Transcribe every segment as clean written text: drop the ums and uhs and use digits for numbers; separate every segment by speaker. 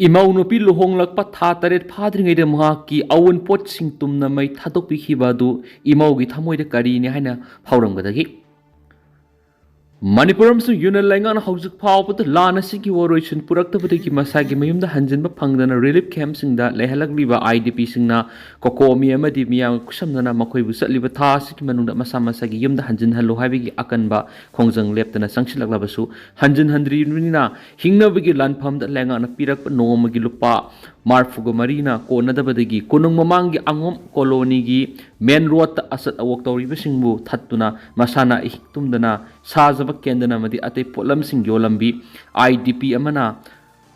Speaker 1: Emounupi Luhonghalkap tha taret phadringai mahakki Awunpot sing tumna mai thadokpikhiba adu imaugi thamoida karini haina phauramgadagi Manipuram su Yunal Langan Housuk Pow put the Lana Siki Waroichin Puraktabaki Masagi Mayum the Hanjin Pangdana relief camps in that Lehalak Liva IDP Singna Kokomi Amadi Mia Kusamana Makoibus Libata Sikimanunda Masamasagi Yum the Hanjin Hello Havigi Akanba Kongzang left and a sanction Labasu Hanjin Handri Rina Hingna Vigi Land Pum the Langan Pirak no Magilupa Marfugo Marina Kona the Badagi Kunung Mamangi Angom Kolonigi Men Rota Asat Awoktori Visingbu Tatuna Masana Ihtumdana Sazaba Kendana Madi Ate Polam Sing Yolambi IDP Amana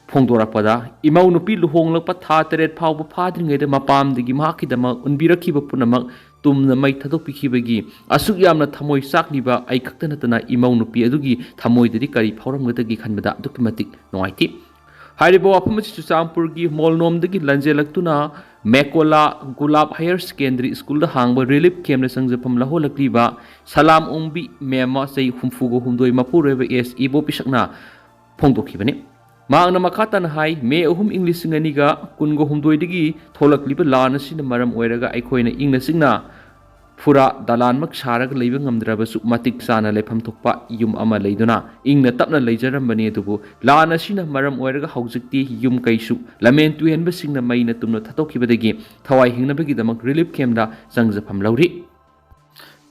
Speaker 1: Pongdorapada Emounupi Luhonghalkap tha taret phau phadringai de mapam digi mahakidama unbirakiba punamak tumna mai thadokpikibagi asuk yamna thamoi sakliba ai khaktanatana Emounupi adugi thamoi dadi kari phauramgadagi khanbada adukimatik noaiti Haribo Apamachi Champurgi Molnom dagi lanjelaktuna Mekola Gulab Higher Secondary School the Hangba Relief Camp Sangjapam Laholakriba Salam Umbi Mema say Humfugo Humdoi Mapureva es Ibo Pishakna Pongdokibani Magna Makatan High May Hum English Singaniga Kungo Humdoi Digi Tolakliba Lana Sin Maram Weraga Ikoina English Singna Pura Dalan Maksharak living Amdrabasu Matik Sana Lepam Tokpa Yum Ama Laiduna Ing the Tapna Lajaram Banetubu Lana Sina Maram Weraga Hausiki Yum Kaisu Lament to Enbasing the Maina Tumno Tatoki Badagi Tawai Hinabagi the Mak Relief Camda Sangzapam Lauri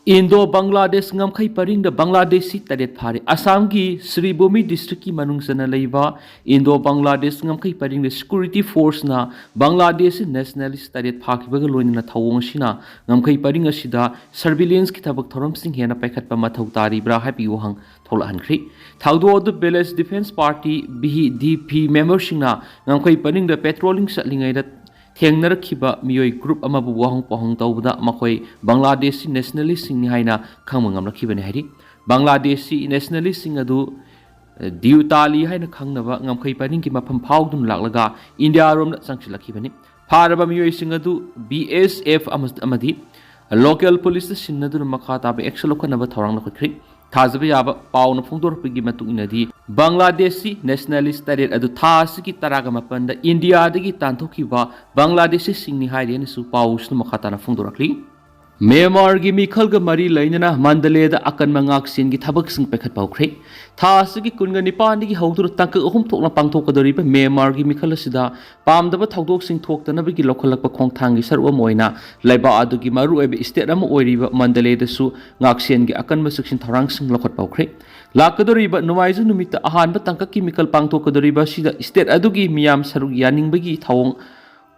Speaker 1: Indo Bangladesh Ngamkai Paring the Bangladeshi Tadet Pari Assamgi Sri Bhumi District Manungsana Leiva Indo Bangladesh Ngamkai Paring the Security Force na Bangladesh Nationalist Tadet Pakibagalon na Tawong Shina Ngamkai Paring Ashida Surveillance Kitabak Thoram Singh Hena Pakat Pamatau Tari Brahapi Wohang Tolahan Kri Taudo the Beles Defense Party BDP member Shina Ngamkai Paring the patrolling Satlingai that Thengnarakhiba Miyoi group amabu wahong pohong tawda makoi Bangladeshi nationalist sing ni haina khangmangam rakhibani hari Bangladeshi nationalist sing adu diutali haina khangnaba ngamkhai paning ki mafam phawdum laklaga India rom sangsilakhibani pharaba miyoi sing adu BSF amadi local police sinnadu makha tabe action lokhanaba thorang lakhri Thazaba yaba pauna phongdor pigi matu inadi Bangladeshi nationalist taret adu thasiki taraga mapanda India dagi tanthokiba Bangladeshi singni haire su paus no makhatana phongdorakli Myanmar gi mikhalga mari lainana Mandalay da akan mangak sin gi thabak sing pekhat paukre thasiki kunga nipan gi hawdur tangka ahum thokna pangthokadori ba Myanmar gi mikhal sida pamdaba thodok sing thoktana gi lokhalakpa khongthang gi sarwa moina laiba adu gi maru ebe state am oiriba Mandalay da su ngaksen gi akan masuksin thorang sing lokhat paukre lakadori ba numaiju numita ahan ba tangka ki mikhal pangthokadori ba sida state adu gi miyam saruk yaning bagi thawong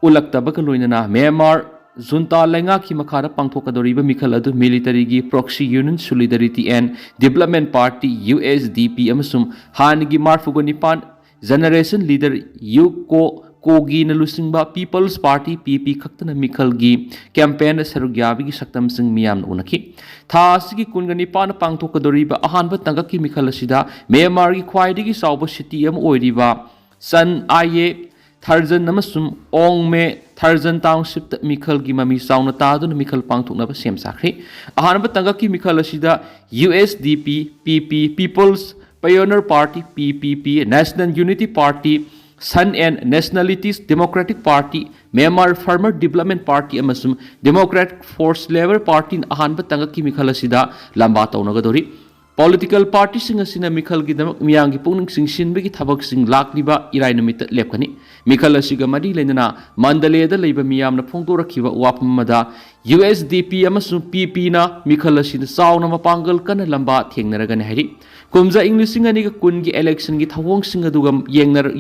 Speaker 1: ulakta ba kaloinana Myanmar Junta Lenga ki makara pangthokadoriba mikhal adu military gi proxy union solidarity and development party USDP amasum hanigi marfugo nipan generation leader yuko kogi na lusingba people's party PP khaktana mikhal gi campaign sarugyabi gi saktam sing miyam unaki thasigi kunga nipan pangthokadoriba ahanba tangka ki mikhal asida Myanmar gi khwaidigi sauba city am oiriba san aye Tarzan namasum ong me Tarzan township ta mikhal gi mami sauna tadun mikhal pangthokna ba sem sakri ahanba tanga ki mikhal asida USDP PP People's Pioneer Party PPP National Unity Party Sun and Nationalities Democratic Party Myanmar Farmer Development Party amasum Democratic Force Labor Party ahanba tanga ki mikhal asida lamba tawnagadori Political parties sing asina mikhal gi damak miyangi pungning sing sinbagi thabak sing lakliba irai numit lepkani mikhal asiga mari lenana Mandalay da leiba miyamna phongdorakhiba wapmada USDP amasung PP na mikhal asina sauna mapangal kana lamba thengnaragani hari kumja English sing ani ga kun gi election gi thawong sing aduga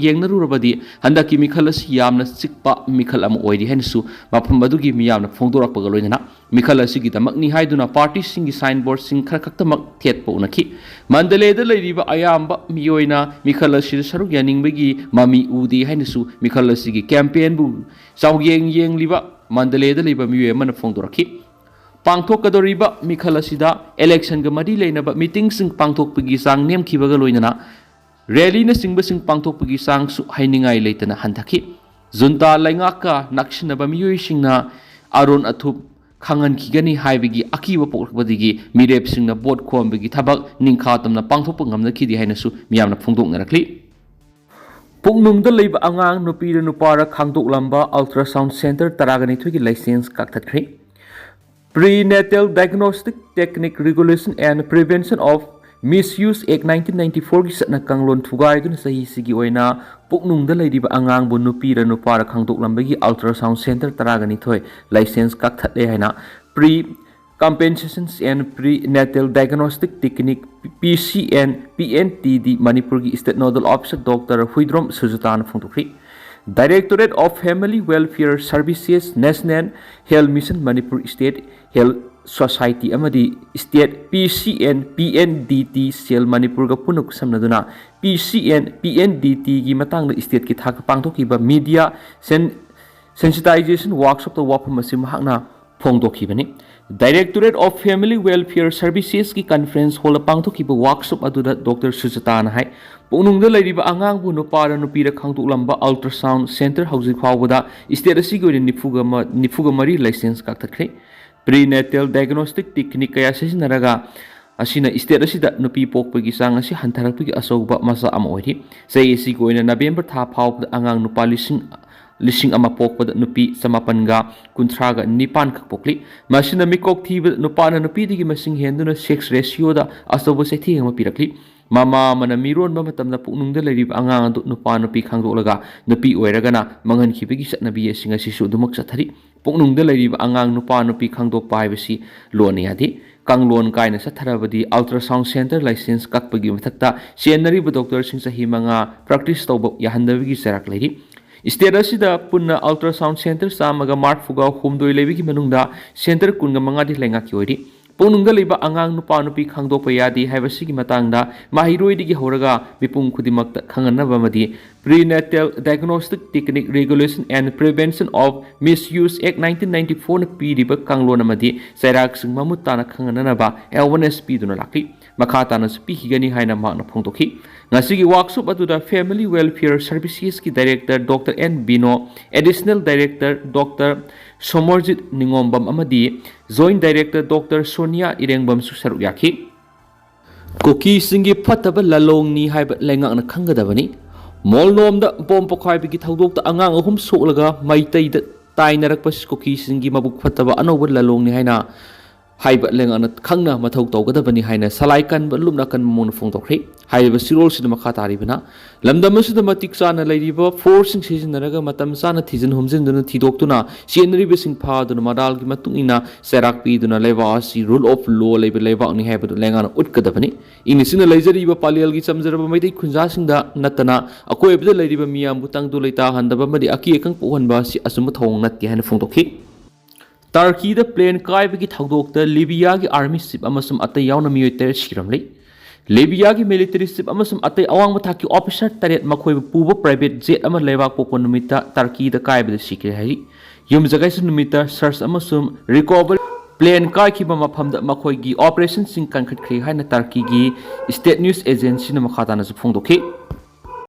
Speaker 1: yengnarurabadi handaki mikhal asi yamna sikpa mikhal am oiri hensu mapam adugi miyamna phongdorakpa loinana mikhal asigi damak ni haiduna party sing gi signboard sing kharaktamak thetpa unaki Mandalay da leiriba ayamba miyoina mikhal asi saruk yaningbagi mami udi hainasu mikhal asigi campaign bu sawyeng liba Mandalay da leiba miyoy man phongdoraki pangthokadoriba mikhal asida election ga mari leinaba meeting sing pangthokpagi sang nemkhibaga loinana rally na singba sing pangthokpagi sang su hainingai leitana handaki junta laingaka nakshinaba miyoy singna aron athup khangan khigani haibigi akiba pokbadigi mirep singna bot khombigi thabak ningkha tamna pangthokpa ngamna khidi hainasu miyamna phongdoknarakli ꯄꯨꯛꯅꯨꯡꯗ ꯂꯩꯕ ꯑꯉꯥꯡ ꯅꯨꯄꯤꯔ ꯅꯨꯄꯥꯔ ꯈꯪꯗꯣꯛꯂꯝꯕ ultrasound centre 12ꯒꯤ licence ꯀꯛꯊꯠꯈ꯭ꯔꯦ꯫ Prenatal Diagnostic Technique Regulation and Prevention of Misuse Act 1994 गी चटना कांगलोन थुगाइदुना सहीसिगी ओइना पुकनुंगदा लैरिबा आंगांगबु नुपीरा नुपारा खांदोकलंबगी अल्ट्रासाउंड सेंटर 12 लाइसेंस काकथले हाइना pre Compensations and Prenatal Diagnostic Technique PCN PNTD Manipur की State Nodal Officer Dr. Huidrom Sujatan Fungtukri Directorate of Family Welfare Services National Health Mission Manipur State Health Society amadi State PCN PNDT Cell Manipur ga punuk samnaduna PCN PNDT gi matang state ki thak pangthokiba media sensitization workshop to wapam asim hakna phongdokhibani Directorate of Family Welfare Services की conference hall pangthokiba workshop aduda Dr. Sujatan hai पुनूंगदा लैरिबा आंगांगबु नुपारा नुपीरा खांदोकलंबा ultrasound centre हौजिक फावबदा state असिगी ओइना निफुगा मरी लाइसेंस काकथख्रे प्रीनेटल डायग्नोस्टिक टेक्निक कया सिजनरगा असिना स्टेट असिदा नुपी पोकपगी चांग असि हंथारकपगी असौबा मसा अमा ओइरि चै असिगी ओइना नवेम्बर था फावबदा आंगांग नुपा लिसिंग अमा पोकपदा नुपी समापनगा कुंथ्रागा निपान खक पोकली मसिना मिकोक थीबा नुपाना नुपीदिगी मसिंग हेंदुना सेक्स रेशियोदा असौबा सेथि अमा पिरकली Mama mana miron ba matamna puknungda lairib angang adu nupa nupi khangdolaga nupi oiragana mangan khibigi satnabi asinga sisu dumak sathari puknungda lairib angang nupa nupi khangdok paibasi lon yadi kanglon kaina satharabadi ultrasound center license kakpagi mathakta senari ba doctor sing sahi manga practice tawba yahandabigi sarak lairi State asida punna ultrasound center samaga mark fuga humdoi lebigi manungda center kunga manga di lenga ki oiri पुनूंगदा लैबा आंगांग नुपा नुपी खांदोकपा यादि हाइबसिगी मतांगदा माहिरोइदिगी होरगा मिपुंग खुदिमक्ता खंगनबमदि Prenatal Diagnostic Technique Regulation and Prevention of Misuse Act 1994 na piriba kanglon amadi sairak sing mamutana khanganaba awareness piduna lakli makhatana spikigani haina makna phongtokhi ngasigi workshop aduda Family Welfare Services ki Director Dr. N Bino Additional Director Dr. Somorjit Ningombam amadi Joint Director Dr. Sonia Irengbam Susaruk yakhi Kuki singi phataba Lallong ni haiba lengak na khangadabani Molnomda bom pokhaibi thaudokta angang ahum solaga maitayda tainarakpas Kuki singi mabuk phataba anawba Lallong ni haina haiba lengana khangna mathau tawgadabani haina salaikan ba lumna kan mon phongtokhrei haiba sirol sida makha taribana lamdam asida matik chana leiriba forcing seasonaraga matam chana thijin humjinduna thidoktuna senriba sing phaduna madal gi matungina serak piduna leba asi rule of law leba leba ni haiba lengana utkadabani inisina leijariba palial gi chamjaraba maidai khunja singda natana akoibda leiriba miyam butang du leita handaba madi aki ekang pohonba si asuma thong natti haina phongtokhi Turkey the plane kaibagi thaudokta Libya gi army ship amasum atay yauna miyoiter shiramlei Libya gi military ship amasum atay awang mathaki officer taret makhoi puba private jet ama lewak popon numita Turkey the kaibada sikre hai yum jagai su numita search amasum recover plane kai ki ba mafamda makhoi gi operation sing kankhat khri haina Turkey gi state news agency na makhatana su phongdokhi